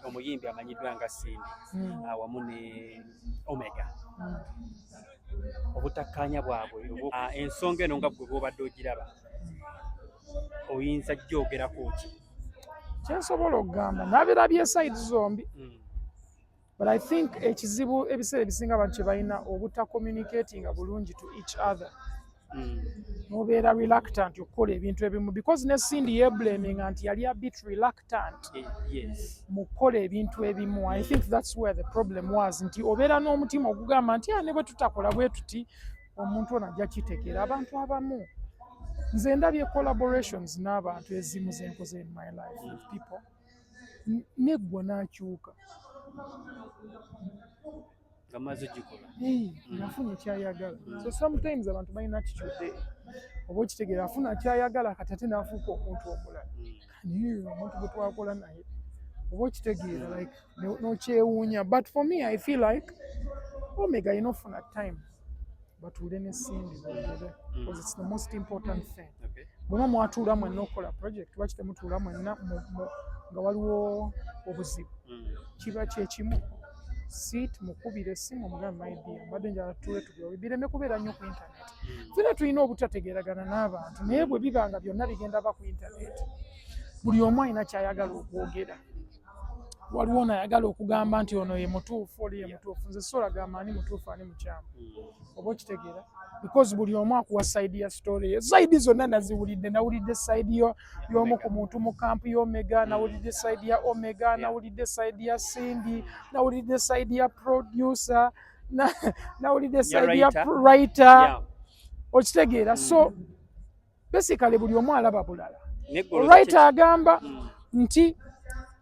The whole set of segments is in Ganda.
omuyimbi amanyiddwa nga Cindy awamu ne Omega obutakkaanya bwabwe ensonga eno nga bwe bw'obadde ogiraba oyinza gyogerako ki? Kyensobola okugamba nabirabye side zombi. But I think ekizibu ebiseera ebisinga abantu kye balina obutakommunicatinga bulungi to each other. Nobeera reluctant okukola ebintu ebimu because ne Cindy yeblaminga nti yali a bit reluctant mu kukola ebintu ebimu. I think that's where the problem was, nti obeera n'omutima ogugamba nti ne bwe tutakola bwe tuti omuntu ono ajja kitegeera. Abantu abamu nze ndabye collaborations n'abantu ezimu zenkoze in my life with people neggwa n'akyuka ngamaze gikola nafunye kyayagala. So sometimes abantu balina attitude oba okitegeera afuna kyayagala kati ate n'afuuka omuntu omulala omuntu gwe twakola naye oba okitegeera like n'okyewuunya. But for me I feel like Omega alina ofuna time batuule ne Cindy because it's the most important thing. Bwema mwatuula mwenna okukola project lwaki temutuula mwenna nga waliwo obuzibu kiba kyekimu sit mukubira essimu omugambe my dear mbadde njala tuule tugewe bireme kubeera nnyo ku internet. Fena tulina obutategeeragana n'abantu naye bwe biba nga byonna bigenda ba ku internet buli omu alina kyayagala okwogera. Waliwo onayagala okugamba nti ono ye mutuufu oli ye mutuufu. Nze sola gamba ani mutuufu ani mukyamu oba okitegeera because buli omu akuwa side ya story ye. Side zonna naziwulidde. Nawulidde side y'omu ku muntu mu kampu y'Omega, nawulidde side ya Omega, nawulidde side ya Cindy, nawulidde side ya producer, nawulidde side ya writer. Okitegeera so basically buli omu alaba bulala. Writer agamba nti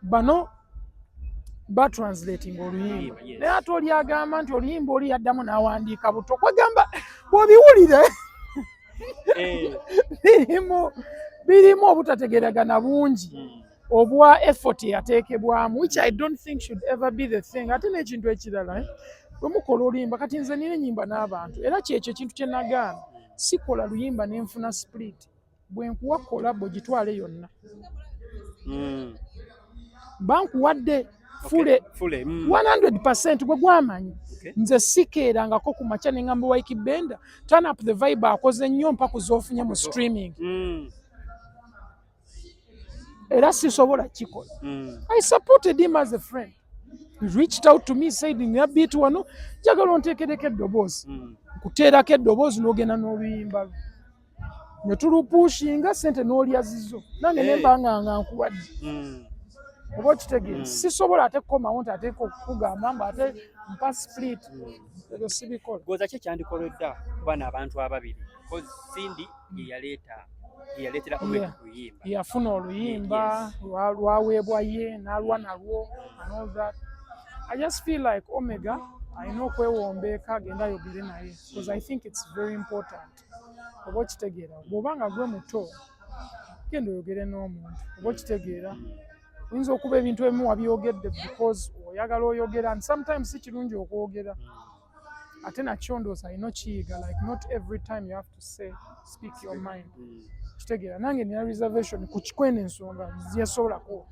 bano batranslating oluyimba naye ate oli agamba nti oluyimba oli yaddamu n'awandiika buto kwagamba bw'obiwulire birimu obutategeeragana bungi obwa effort yateekebwamu which I don't think should ever be the thing. Ate n'ekintu ekirala bwe mukola oluyimba kati nze nina ennyimba n'abantu era kyekyo ekintu kye nagaana sikola luyimba n'enfuna split bwe nkuwa kolabo gitwale yonna bankuwadde fule 100% gwe gwamanyi. Nze sikeerangako ku makya ne ngamba Waiki Benda turn up the vibe akoze nnyo mpaka z'ofunye mu streaming era sisobola kikola. I supported him as a friend. He reached out to me said nina beat wano njagala onteekereko eddoboozi nkuteerako eddoboozi n'ogenda n'oluyimba ne tulupushinga sente n'olya zizo nange ne mbanga nkuwadde oba okitegeera sisobola ate kukomawo nti ate okugamba mba ate mpa split ebyo sibikola. Goza ki ekyandikoledda ku bano abantu ababiri because Cindy yaleetera Omega kuyimba yafuna oluyimba lwaweebwa ye n'alwa nalwo and all that. I just feel like Omega alina okwewombeeka agenda ayogere naye because I think it's very important. Oba okitegeera bw'obanga gwe muto genda oyogere n'omuntu oba okitegeera oyinza okuba ebintu ebimu wabyogedde because oyagala oyogera and sometimes si kirungi okwogera ate nakyo ndowooza alina okiyiga like not every time you have to speak your mind. Kitegeera nange nina reservation ku kikwena ensonga zesobolako.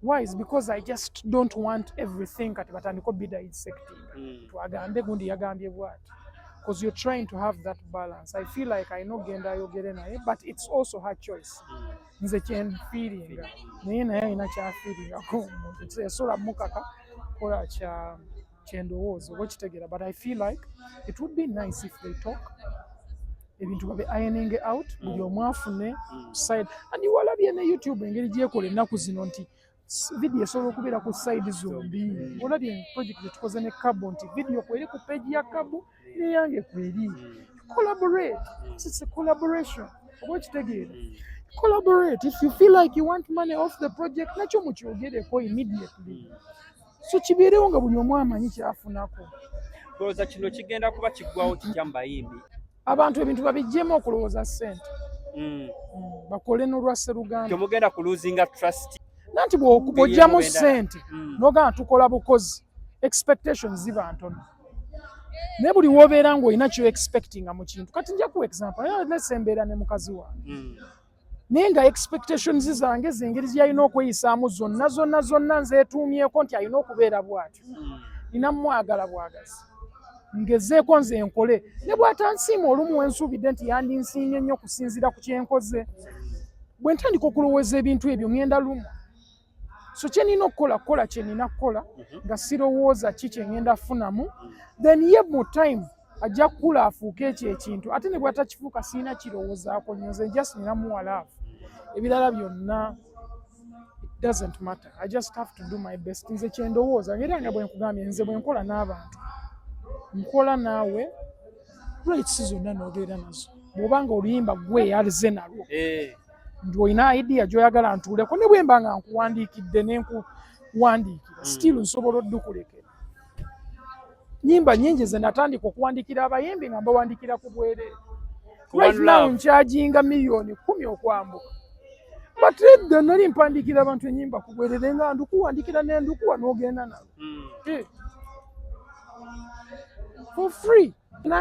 Why is because I just don't want everything kati batandiko bida insecting twagambe gundi yagambye bwati because you're trying to have that balance. I feel like I know genda ayogere naye but it's also her choice. Nze kyen feeling naye naye alina kya feeling ako omuntu esobola mukaka kola kyendowooza oba okitegeera but I feel like it would be nice if they talk ebintu babe ironing out buli omu afune side and walabye ne YouTube engeri gyekola ennaku zino nti video esobola okubeera ku side zombi. Olabye project gyetukoze ne Kabo nti video kweri ku page ya Kabo neyange kweri collaborate. It's a collaboration oba okitegeera collaborate. If you feel like you want money off the project nakyo mukyogereko immediately so kibeerewo nga buli omu amanyi kyafunako. Kulowooza kino kigenda kuba kiggwawo kitya mu bayimbi abantu ebintu babiggyemu okulowooza ssente bakole n'olwa Sseruganda temugenda ku losing trust nanti bw'ojjamu ssente n'ogamba tukola bukozi expectations ziba ntono naye buli w'obeera ng'olina kyo expectinga mu kintu kati nja ku example let's embeera ne mukazi wange naye nga expectations zange zengeri z'alina okweyisaamu zonna nzeetuumyeko nti alina okubeera bw'atyo. Nina mwagala bwagazi ngezeeko nze nkole ne bw'atansiima olumu wensuubidde nti yandinsiimye nnyo kusinziira ku kyenkoze. Bwe ntandika okulowooza ebintu ebyo ngenda lumu. So kye nina okukola kye nina kukola nga sirowooza ki kye ngenda funamu, then ye mu time ajja kukula afuuke ekyo ekintu ate ne bw'atakifuuka sirina kirowoozaako nnyo, nze just nina muwa love. Ebirala byonna it doesn't matter. I just have to do my best. Nze kye ndowooza era nga bwe nkugambye nze bwe nkola n'abantu nkola naawe rights zonna n'obeera nazo. Bw'obanga oluyimba gwe yalize nalwo nti olina idea gy'oyagala ntuuleko, ne bwe mba nga nkuwandiikidde ne nkuwandiikira still nsobola oddukulekera. Nnyimba nnyingi ze natandika okuwandiikira abayimbi nga mbawandiikira ku bwereere. Right now nkyajinga miliyoni 10 okwambuka. But edda nali mpandiikira abantu ennyimba ku bwereere nga ndukuwandiikira n'endukuwa n'ogenda nalo. For free.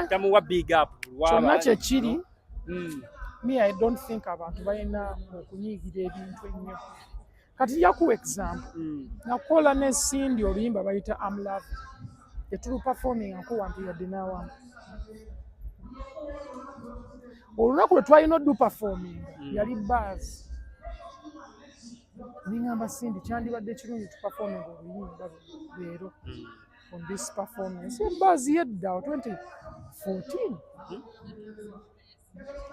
Tamuwa big up. Kyonna kye kiri. Me, I don't think abantu balina okunyiigira ebintu ennyo. Kati yakuwa example. Nakola ne Cindy oluyimba bayita I'm Love. Etulu performing nkuwa nti yadde n'awamu. Olunaku lwe twalina oddu performing yali buzz. Ningamba Cindy kyandibadde kirungi tuperforming oluyimba leero on this performance. Buzz yedda 2014.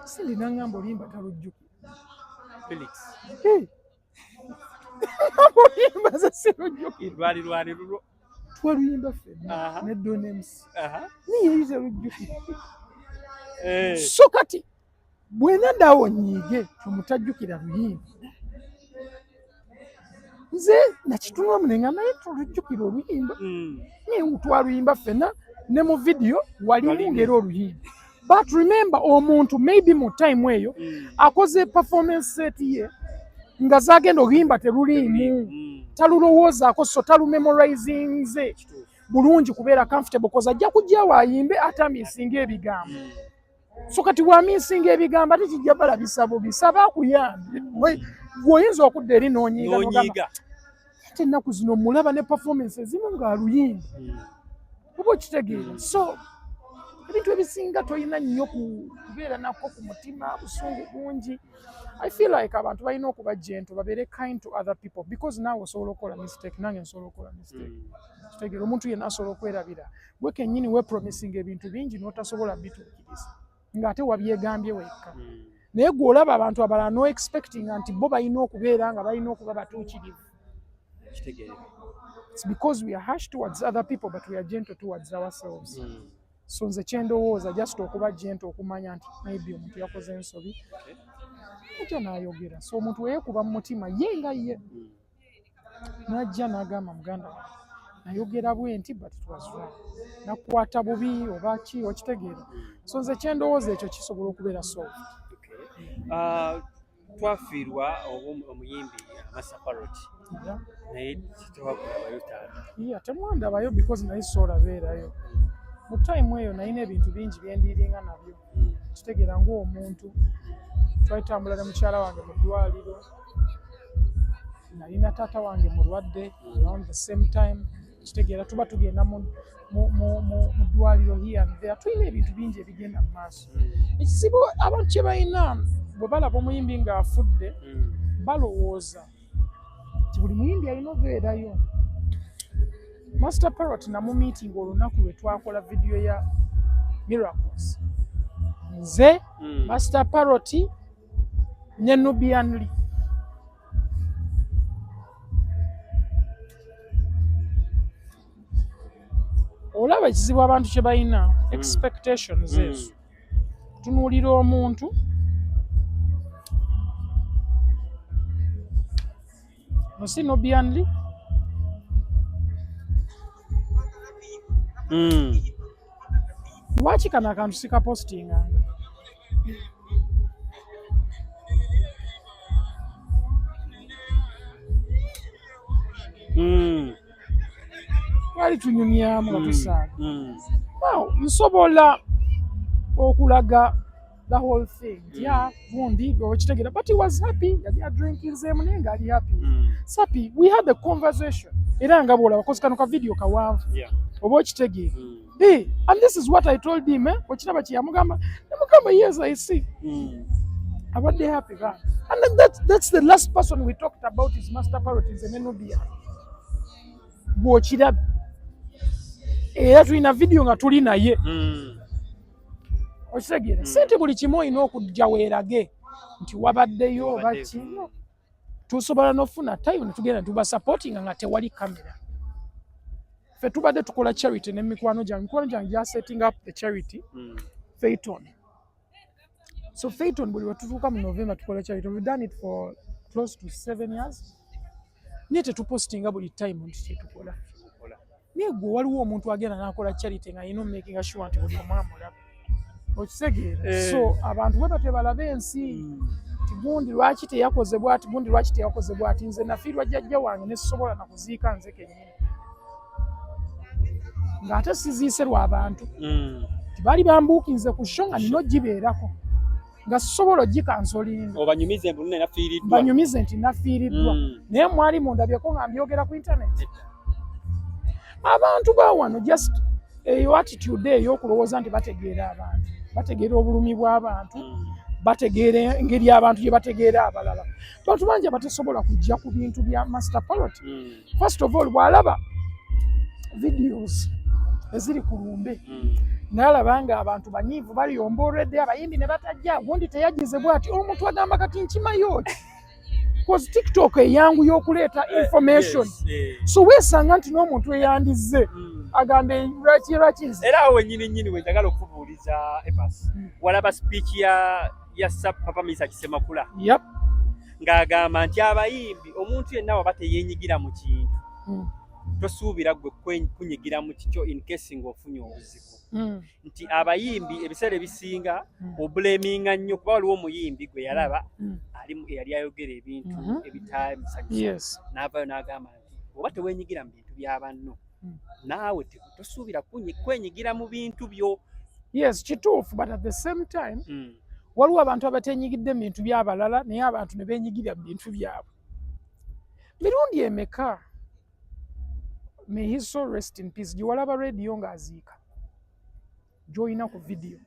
Cindy nangamba oluyimba talujjukira. Felix. Oluyimba ze sirujjukira. Lwali lulo. Twaluyimba ffenna ne Donems. Niye yize lujjukira. So kati bwena ddawo nyiige tumutajjukira luyimba. Nze nakitunula munenga naye tulujjukira oluyimba. Niye twaluyimba ffenna ne mu video walimu ngera oluyimba. But remember omuntu maybe mu time eyo akoze performance set ye nga zagenda oluyimba teruliimu talulowoozaako so talumemorizinze ze bulungi kubeera comfortable koza ajja kujja waayimbe atamiisinga ebigambo. So kati bw'amiisinga ebigambo ate kijja balabisa bubi saba akuyambye gweoyinza okudda eri n'onyiiga ate ennaku zino mulaba ne performance ezimu ng'aluyimba oba okitegeera. So ebintu ebisinga toyina nnyo kubeera nako ku mutima busungu bungi. I feel like abantu balina okuba gentle babeere kind to other people because naawe osobola okukola mistake nange nsobola okukola mistake. Kitegeera omuntu yenna asobola okwerabira gwe kennyini wepromising ebintu bingi n'otasobola bituukiriza ng'ate wabyegambye wekka. Naye gw'olaba abantu abalala no expecting nti bo balina okubeera nga balina okuba batuukirivu. Kitegeera. It's because we are harsh towards other people but we are gentle towards ourselves. So nze kyendowooza just okuba gentle okumanya nti maybe omuntu yakoze ensobi ekyo n'ayogera. So omuntu weyeekuba mu mutima ye nga ye n'ajja n'agamba muganda wange nayogera bwenti but it was wrong. Nakwata bubi oba ki okitegeera. So nze kyendowooza ekyo kisobola okubeera solved. Twafiirwa omuyimbi Master Parrot. Naye tetwakulabayo taata. Temwandabayo because naye soolabeerayo. Mu time eyo nalina ebintu bingi byendiiringa nabyo. Kitegeera ng'omuntu twalitambula ne mukyala wange mu ddwaliro. Nalina taata wange mulwadde around the same time. Kitegeera tuba tugenda mu ddwaliro here and there. Tulina ebintu bingi ebigenda mu maaso. Ekizibu abantu kye balina bwe balaba omuyimbi ng'afudde balowooza nti buli muyimbi alina obeerayo. Master Parrot namu meeting olunaku lwe twakola video ya Miracles. Nze Master Parrot ne Nubian Lee. Olaba ekizibu abantu kye balina expectations ezo. Tunuulira omuntu nosi Nubian Lee. Lwaki kano akantu sikapostinganga? Wali tunyumyamu nga tusaaga. Nsobola okulaga the whole thing. Yeah, gundi okitegera, but he was happy. Yali drinking them nenga ali happy. Sapi, we had the conversation. Era nga bola because kano ka video kawanvu. Yeah. Oba okitegera. Hey, and this is what I told him, okiraba kyamugamba. Namugamba, yes, I see. About the happy guy. And then that's the last person we talked about is Master Parrot in Zenobia. Bw'okiraba. Era tulina video nga tuli naye. Okitegeera. Sente buli kimu olina okujja weerage nti wabaddeyo baki. Tusobola n'ofuna time ne tugenda tuba supporting nga tewali kamera. Ffe tubadde tukola charity ne mikwano gyange ya setting up the charity Phaeton. So Phaeton buli watutuuka mu November tukola charity. We've done it for close to 7 years. Naye tetupostinga buli time nti kyetukola. Naye gwe waliwo omuntu agenda n'akola charity nga yina making sure nti buli omu amulaba. Okitegeera. So abantu bwe batebalabe ensi. Gundi lwaki teyakoze bwati, gundi lwaki teyakoze bwati. Nze nafiirwa jjajja wange ne sisobola na kuziika nze kennyini. Ng'ate siziise lw'abantu. Tibali bambuukinze ku show nga nina ogibeerako. Nga sisobola ogikansolinga. Obanyumize mbu nne nafiiriddwa. Banyumize nti nafiiriddwa. Naye mwali mundabyeko nga mbyogera ku internet. Abantu bawano just eyo attitude ey'okulowooza nti bategeera abantu. Bategeera obulumi bw'abantu. Bategeera engeri abantu gye bategeera abalala. Bantu bangi abatesobola kujja ku bintu bya Master Parrot. First of all, bw'alaba videos eziri ku lumbe. N'alaba nga abantu banyiivu baliyomba already, abayimbi ne batajja, gundi teyagize bw'ati. Omuntu agamba kati nkimayo ki? Because TikTok eyangu y'okuleeta information. So weesanga nti n'omuntu eyandize agambe lwaki nze. Era awo nnyini we njagala okubuuliza Evans. Walaba speech ya Papa Misa Kisemakula. Yep. Ng'agamba nti abayimbi omuntu yenna waba teyeenyigira mu kintu. Tosuubira gwe kunyigira mu kikyo in case ng'ofunye obuzibu. Nti abayimbi ebiseera ebisinga obulaminga nnyo kuba waliwo omuyimbi gwe yalaba yali ayogera ebintu ebitaamusanyusa. N'avaayo n'agamba nti oba teweenyigira mu bintu bya banno naawe tosuubira kwenyigira mu bintu byo. Yes, kituufu, but at the same time waliwo abantu abateenyigidde mu bintu by'abalala naye abantu ne beenyigira mu bintu byabwe. Mirundi emeka, may his soul rest in peace, gye walaba radio ng'aziika gy'olina ku video.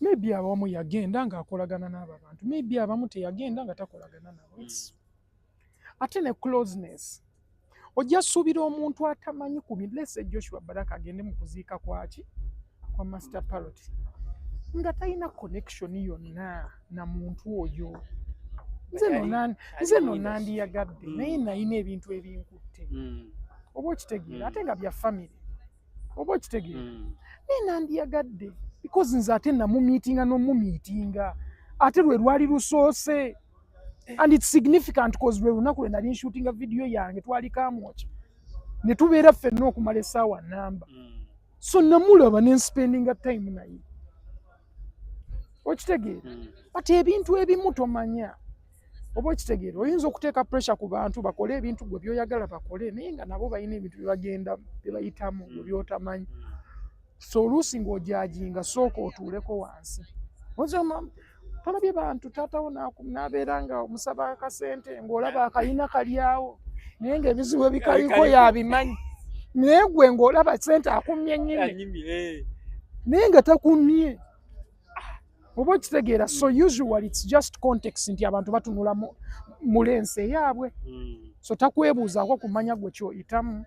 Maybe abamu yagenda ng'akolagana n'abo abantu, maybe abamu teyagenda nga takolagana nabo. Ate ne closeness, ojja suubira omuntu atamanyi ku bintu. Let's say Joshua Baraka agende mu kuziika kwaki kwa Master Parrot nga talina connection yonna na muntu oyo. Nze no nandiyagadde naye nalina ebintu ebinkutte. Oba okitegeera ate nga bya family. Oba okitegeera naye nandiyagadde because nze ate namumiitinga n'omumiitinga ate lwe lwali lusoose. And it's significant because lwe lunaku lwe nali nshootinga video yange twali Kamwoki ne tubeera ffenna okumala essaawa namba. So namulaba ne spendinga time naye. Okitegeera ate ebintu ebimu tomanya. Oba okitegeera oyinza okuteeka pressure ku bantu bakole ebintu gwe byoyagala bakole naye nga nabo balina ebintu bye bayitamu gwe byotamanyi. So oluusi ng'ojajinga sooka otuuleko wansi. Tolabye bantu taatawo n'abeera nga omusaba akasente ng'olaba akayina kalyawo naye ng'ebizibu ebikaliko yabimanyi. Naye gwe ng'olaba sente akumye nnyini naye nga takumye. Oba okitegeera. So usually it's just context nti abantu batunula mu lensi eyaabwe. So takwebuuzaako kumanya gwe kyoyitamu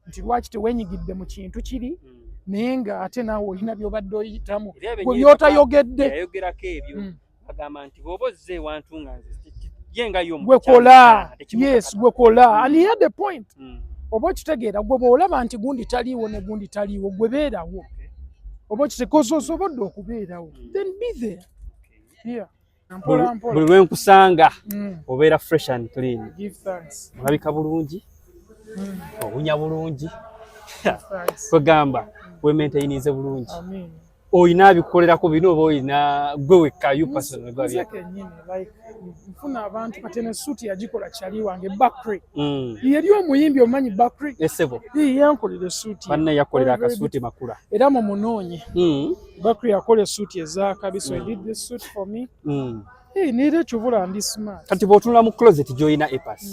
nti lwaki teweenyigidde mu kintu kiri naye nga ate naawe olina by'obadde oyitamu gwe by'otayogedde. Yayogerako ebyo agamba nti bw'oba ozze ewantu nga yenga gwe kola. Yes, gwe kola. And he had a point. Oba okitegeera gwe bw'olaba nti gundi taliiwo ne gundi taliiwo gwe beerawo. Oba okitegeera osobodde okubeerawo. Then be there. Yeah. Buli lwe nkusanga obeera fresh and clean. Give thanks. Olabika bulungi. Owunya bulungi. Kwegamba we maintainize bulungi. oyina abikolerako bino oba oyina gwe wekka you personally nze kennyini like nfuna abantu kati eno suuti yagikola kyali wange Bakri yeri omuyimbi omanyi Bakri esebo yankolera suuti banne yakolera akasuuti makula era mu munoonye Bakri yakola essuuti ezakabi so he did this suit for me neera ekyobula ndi smart kati bw'otunula mu closet gy'olina epas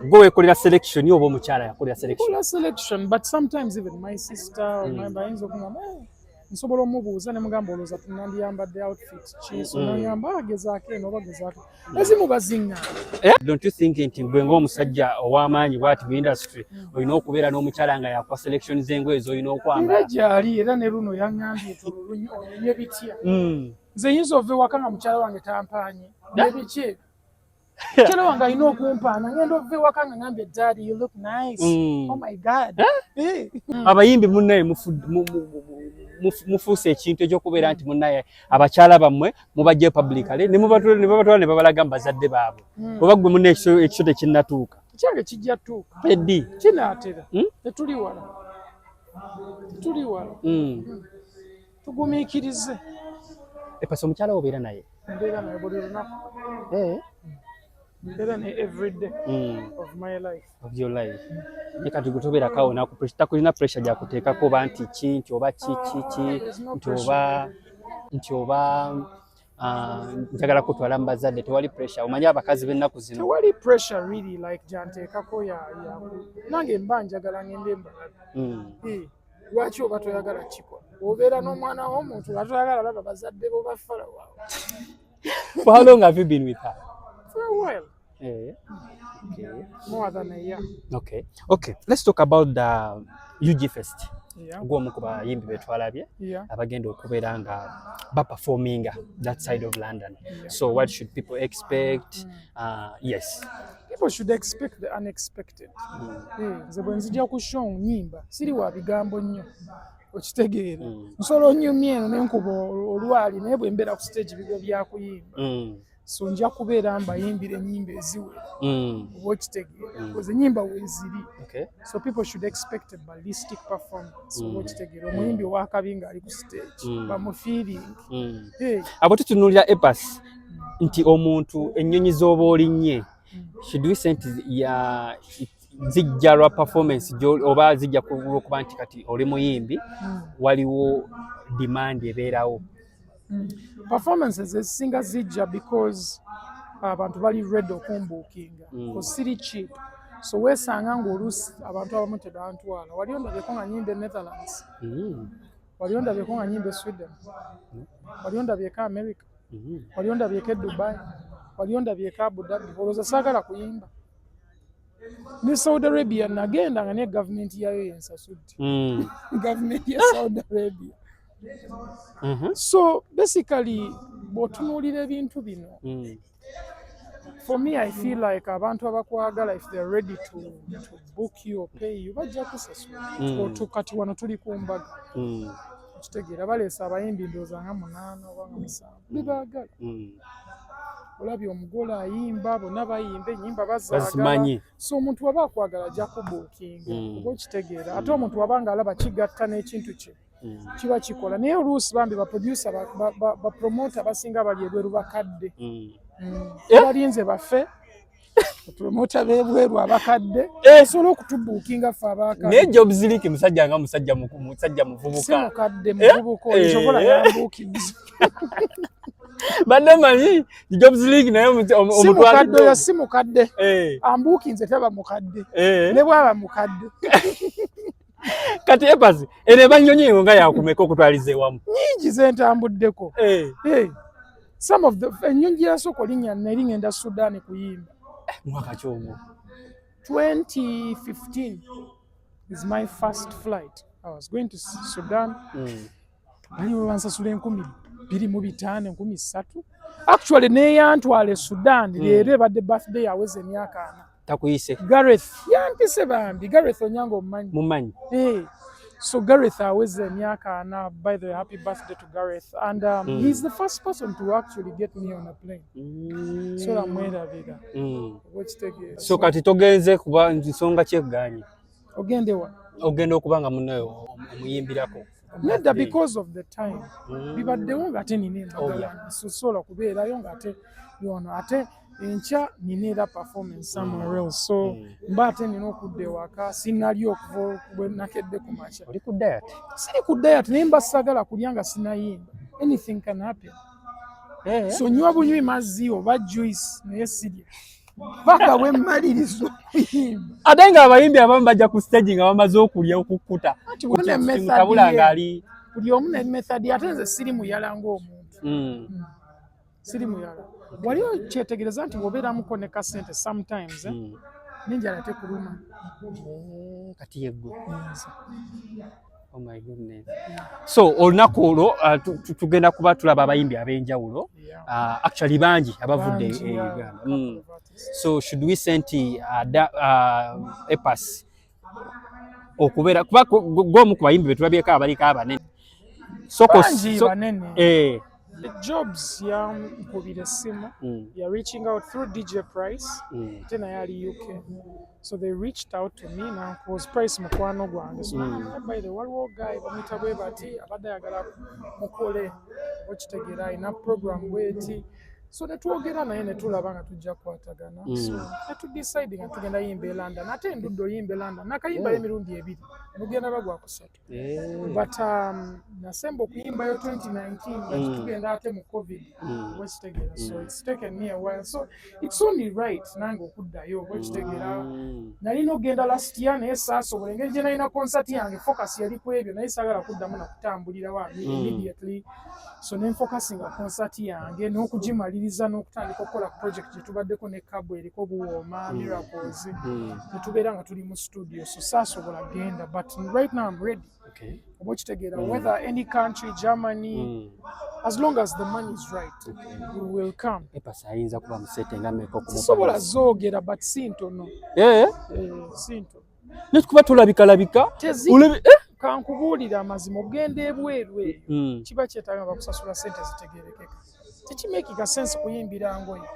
gwe weekolera selection oba omukyala yakolera selection but sometimes even my sister bayinza okugamba nsobola omubuuza ne mugamba olowooza tunandiyambadde outfit ki so nagamba agezaako eno oba gezaako ezimu baziŋŋanga. Don't you think nti gwe ng'omusajja ow'amaanyi bw'ati mu industry olina okubeera n'omukyala nga yakuwa selection z'engoye z'olina okwambala? Era gy'ali era ne luno yaŋŋambye olunye bitya nze yinza ova ewaka nga mukyala wange tampaanye nebiki mukyala wange alina okumpaana ngenda ova ewaka nga ngambye daddy you look nice oh my god abayimbi munnaye mufuuse ekintu ekyokubeera nti munnaye abakyala bammwe mubajje publicly ne babatwala ne babalaga mu bazadde baabwe oba gwe munnaye ekisyo tekinnatuuka kyange kijja tuuka eddi kinaatera tetuli wala tugumiikirize epasa omukyala obeera naye mbeera naye buli lunaku mbeera naye every day of my life of your life ne kati gwe tobeerakawo takulina pressure gyakuteekako oba nti ki nti oba ki nti oba njagala kutwala mu bazadde tewali pressure omanyi abakazi b'ennaku zino tewali pressure really like gyanteekako nange mba njagala ngende mbalabe lwaki oba toyagala kikola obeera n'omwana w'omuntu nga toyagala laba bazadde bo bafala waawe. For how long have you been with her? For a while. Okay. More than a year. Okay. Let's talk about the UG Fest. Gwomu ku bayimbi betwalabye Yeah. abagenda okubeera nga performing that side of London. So what should people expect? Yes. People should expect the unexpected. Nze bwe nzija ku show nnyimba siri wa bigambo nnyo okitegeera nsobola onyumya eno nenkuba olwali naye bwe mbeera ku stage bigo byakuyimba so nja kubeera mbayimbira ennyimba eziwera oba okitegeera because ennyimba weeziri so people should expect a ballistic performance oba okitegeera omuyimbi owakabi ng'ali ku stage bamufiiring abo tutunuulira epas nti omuntu ennyonyi z'oba olinnye should we say nti zijja lwa performance oba zijja kulwokuba nti kati oli muyimbi waliwo demand ebeerawo performances ezisinga zijja because abantu bali ready okumbuukinga siri cheap so weesanga ng'oluusi abantu abamu tebantwala wali ondabyeko nga nyimba e Netherlands wali ondabyeko nga nyimba e Sweden wali ondabyeko America wali ondabyeko e Dubai wali ondabyeko Abu Dhabi olowooza saagala kuyimba ne Saudi Arabia nagenda nga ne gavumenti yayo yensasudde gavumenti ya Saudi Arabia so basically bw'otunuulira ebintu bino for me I feel like abantu abakwagala if they're ready to book you or pay you bajja kusasula kati wano tuli ku mbaga kitegeera baleese abayimbi ndowooza nga 8 oba nga 7 bebaagala olabye omugole ayimba bonna bayimba ennyimba bazaagala so omuntu waba akwagala ajja kubuukinga oba okitegeera ate omuntu waba nga alaba kigatta n'ekintu kye kiba kikola naye oluusi bambi baproducer bapromota basinga bali ebweru bakadde balinze baffe bapromota b'ebweru abakadde osobola okutubuukinga ffe abakadde naye Jobs League musajja nga musajja muvubuka si mukadde muvubuka oyosobola yambuukiriza badde manyi Jobs League naye omutwalidde oyo si mukadde ambuukinze taba mukadde ne bwaba mukadde kati epazi ene banyonyi eyo nga yakumeka okutwaliza ewamu nyingi zentambuddeko some of the ennyonyi yasooka olinnya neri ngenda Sudan kuyimba mwaka kyogwo 2015 is my first flight I was going to Sudan bali bansasula 2,500 1,300 actually neyantwale Sudan leero ebadde birthday yaweze emyaka 4 takuyise Gareth yampise bambi Gareth Onyango mumanyi so Gareth aweze emyaka 4 by the way happy birthday to Gareth and he's the first person to actually get me on a plane so namwerabira so kati togenze kuba nsonga kyegganyi ogende wa ogenda okuba nga munayo omuyimbirako Nedda because of the time. Bibaddewo ng'ate nina embagala sosola kubeerayo ng'ate yono ate enkya nina performance somewhere else. So mba ate nina okudda ewaka sinali okuva bwe nakedde ku makya. Oli ku diet? Siri ku diet naye mba sagala kulya nga sinayimba. Anything can happen. So nywa bunywi mazzi oba juice naye sirya. Paka bwe mmaliriza okuyimba. Ate nga abayimbi abamu bajja ku stage nga bamaze okulya okukkuta. Mutabula ng'ali. Buli omu ne method ate nze siri muyala ng'omuntu. Siri muyala. Wali okyetegereza nti bw'obeeramuko ne kasente sometimes n'enjala tekuluma. Kati yeggwe. Oh my goodness. So olunaku olwo tugenda kuba tulaba abayimbi ab'enjawulo actually bangi abavudde e Uganda. So should we send Epas okubeera kuba gwomu ku bayimbi betulabyeko abaliko abanene. Banene. The Jobs yankubira essimu. You're reaching out through DJ Price. Then I had UK. So they reached out to me now because Price mukwano gwange. So by the waliwo guy bamuyita bwe bati abadde ayagala mukole okitegeera ina program bweti. So netwogera naye netulaba nga tujja kukwatagana. So netudecide nga tugenda yimba e London. Ate nduddo yimba e London. Nakayimba emirundi ebiri. Mugenda bagwa kusatu. But nasemba okuyimbayo 2019 but tugenda ate mu COVID. Okitegeera. So it's taken me a while. So it's only right nange okuddayo okitegeera. Nalina ogenda last year naye saasobola engeri gye nalina concert yange focus yali ku ebyo naye saagala kuddamu nakutambulira wa immediately. So nenfocusinga concert yange n'okugimaliriza n'okutandika okukola project gye tubaddeko ne Kabo eriko Buwooma Miracles netubeera nga tuli mu studio. So saasobola genda but right now I'm ready. Oba okitegeera whether any country Germany as long as the money is right we will come. Epas ayinza kuba musete nga meko ku sobola zoogera but sintono sintono nekuba tulabika kankubuulira amazima ogenda ebweru eyo kiba kyetaaga bakusasula sente zitegerekeka tekimeekinga sense kuyimbira ngoye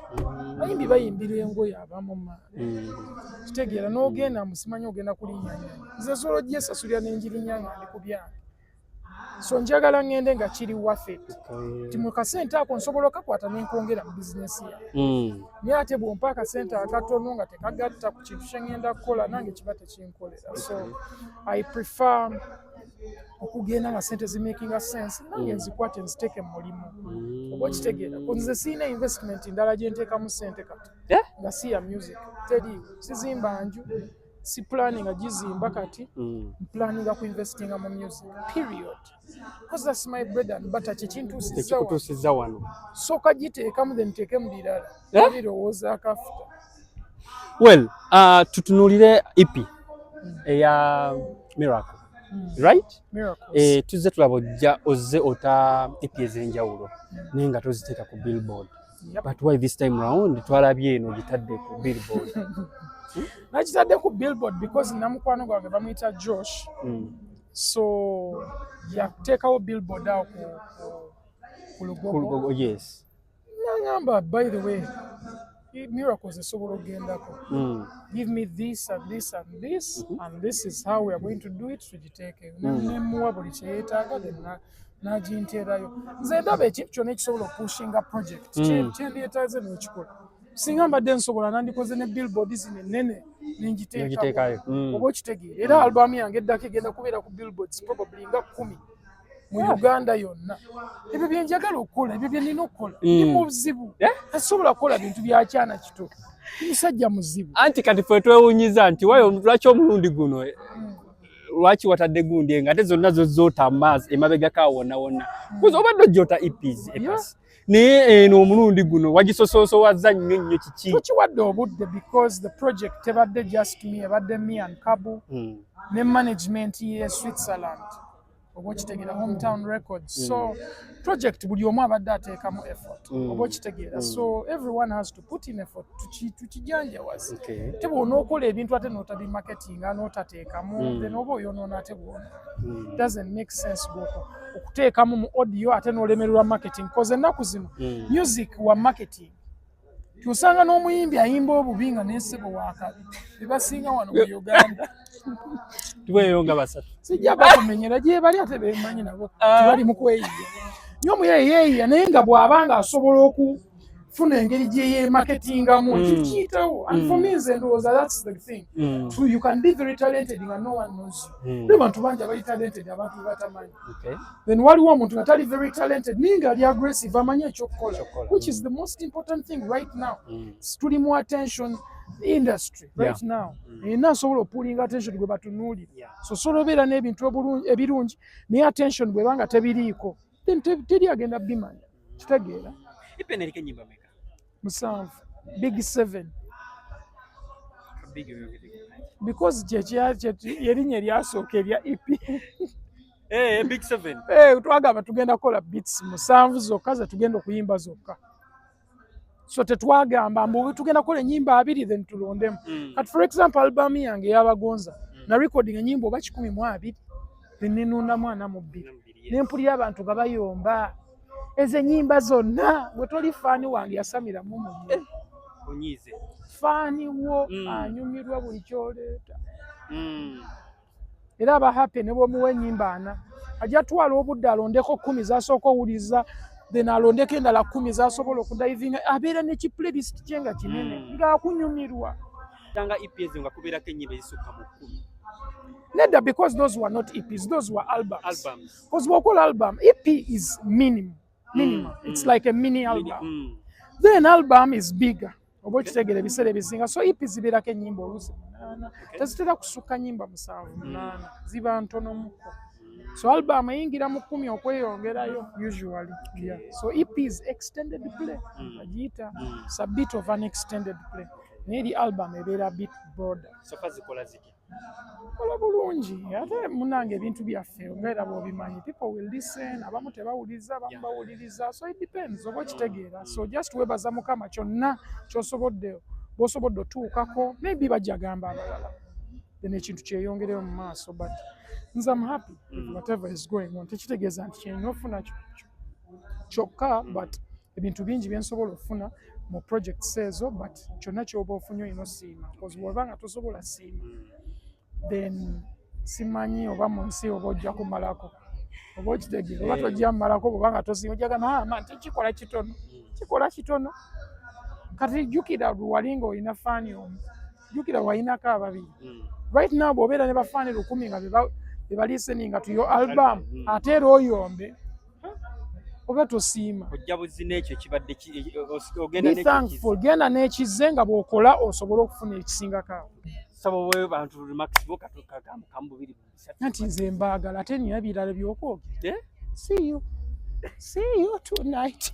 bayimbi bayimbira engoye abamu kitegeera n'ogenda musimanyi ogenda kulinyanya nze solo gyesasulira n'enjirinyanya ndi ku byange so njagala ngende nga kiri waffe ti mu kasente ako nsobola okakwata n'enkongera mu bizinesi yange naye ate bw'ompa akasente akatono nga tekagatta ku kintu kye ngenda kukola nange kiba tekinkolera. So I prefer okugenda nga sente zimakinga sense nange nzikwate nziteeke mu mulimu oba okitegeera nze siina investment ndala gye nteekamu sente kati nga si ya music teriiwo sizimba nju si planning agizimba kati planning kuinvestinga mu music period because that's my bread and butter kyekintuusiza wano so kagiteekamu then nteekemu birala ebirowooza akafuta. Well tutunuulire EP eya Miracle right? Miracles. Tuzze tulaba ozze ota EP ez'enjawulo naye nga toziteeka ku Billboard. But why this time round twalabye eno gitadde ku Billboard? Nakitadde ku Billboard because namukwano gwange bamuyita Josh. So yateekawo Billboard awo ku Lugogo. Yes. Nangamba by the way Miracles esobola ogendako. Give me this and this and this and this is how we are going to do it. Tugiteeke nemuwa buli kyeyeetaaga then n'aginteerayo. Nze ndaba ekintu kyonna ekisobola opushinga project kyendyetaaze n'ekikola. Singa mbadde nsobola nandikoze ne Billboard zino ennene n'engiteekayo oba okitegeera era album yange eddako egenda kubeera ku Billboards probably nga 10 mu Uganda yonna. Ebyo bye njagala okukola ebyo bye nina okukola ndi mu buzibu tasobola kukola bintu byakyana kito musajja muzibu anti kati ffe twewunyiza nti lwaki omulundi guno lwaki watadde gundi nga ate zonna zozoota amaazi emabegako awo wonna kuza obadde ojjota EPs Epas naye eno omulundi guno wagisosoosowazza nnyo kiki tukiwadde obudde because the project tebadde just me ebadde me and Kabu ne management ye Switzerland oba okitegeera Hometown Records. So project buli omu abadde ateekamu effort oba okitegeera so everyone has to put in effort tukijanjawaze te bw'ona okola ebintu ate n'otabi marketinga n'otateekamu then oba oyonoona ate bw'ona doesn't make sense okuteekamu mu audio ate n'olemererwa marketing cause ennaku zino music wa marketing kyosanga n'omuyimbi ayimba obubi nga n'ensebo wakabi Tebasinga wano mu Uganda. Tuweeyo nga basatu. Sijja batumenyera gye bali ate beemanyi nabo tebali mu kweyiya. Nnyo muyeeyeeya naye nga bw'abanga asobola okufuna engeri gye yeemaketingamu ekikiyitawo. And for me nze ndowooza that's the thing. So you can be very talented nga no one knows you. Ne bantu bangi abali talented abantu be batamanyi. Then waliwo omuntu nga tali very talented naye nga ali aggressive amanyi ekyokukola, which is the most important thing right now. Tuli mu attention industry right now. Era asobola okupulinga attention gwe batunuulira. So osobola obeera n'ebintu ebirungi naye attention bwe banga tebiriiko then teri agenda bimanya. Kitegeera? Ipe neriko ennyimba meka? 7. Big 7. Big yogedde. Because yerinnya eryasooka erya EP. Big 7. Twagamba tugenda kukola beats 7 zokka ze tugenda okuyimba zokka. So tetwagamba mbu tugenda kukola ennyimba 2 then tulondemu. Kati for example album yange y'abagonza na recording ennyimba oba 12 then nenunda mwana mu 2 nempulira abantu nga bayomba ezo ennyimba zonna bwe toli faani wange yasamira mu muliro. Onyize. Faani wo anyumirwa buli kyoleeta. Era aba happy ne bw'omuwa ennyimba 4 ajja twala obudde alondeko 10 z'asooka owuliza then alondeko endala 10 z'asobola okudivinga abeera ne kiplaylist kye nga kinene ng'akunyumirwa. Tanga EPs nga kubeerako ennyimba ezisukka mu 10. Nedda, because those were not EPs, those were albums. Because we call album, EP is minimum. It's like a mini album. Then album is bigger. Oba kitegere ebiseera ebisinga. So EP zibeerako ennyimba oluusi 8. Tezitera kusukka nnyimba 7, 8. Ziba ntono muko. So album eyingira mu 10 okweyongerayo usually. Yeah. So EP is extended play. Agiyita. It's a bit of an extended play. Naye album ebeera a bit broader. So far zikola ziki? Kola bulungi ate munange ebintu byaffe ngaera bw'obimanyi people will listen abamu tebawuliza abamu bawuliriza so it depends oba kitegeera so just webaza Mukama kyonna ky'osobodde bw'osobodde otuukako maybe bajja gamba abalala then ekintu kyeyongereyo mu maaso but nze I'm happy with whatever is going on tekitegeeza nti kyena ofuna kyokka but ebintu bingi byensobola okufuna mu projects ezo but kyonna ky'oba ofunye olina osiima because bw'obanga tosobola siima then simanyi oba mu nsi oba ojja kumalako oba okitegeera oba tojja mmalako bw'obanga tosiima ojja gamba manti kikola kitono kati jjukira wali ng'olina faani omu jjukira walinako 2 right now bw'obeera ne bafaani 10 nga be balisteninga to your album ate era oyombe oba tosiima ojja buzi n'ekyo kibadde ogenda be thankful genda n'ekize nga bw'okola osobola okufuna ekisingako awo sabo bwe bantu Max boka tukagamba kambubiri nti nze mbaagala ate nina birala by'okwogera see you tonight.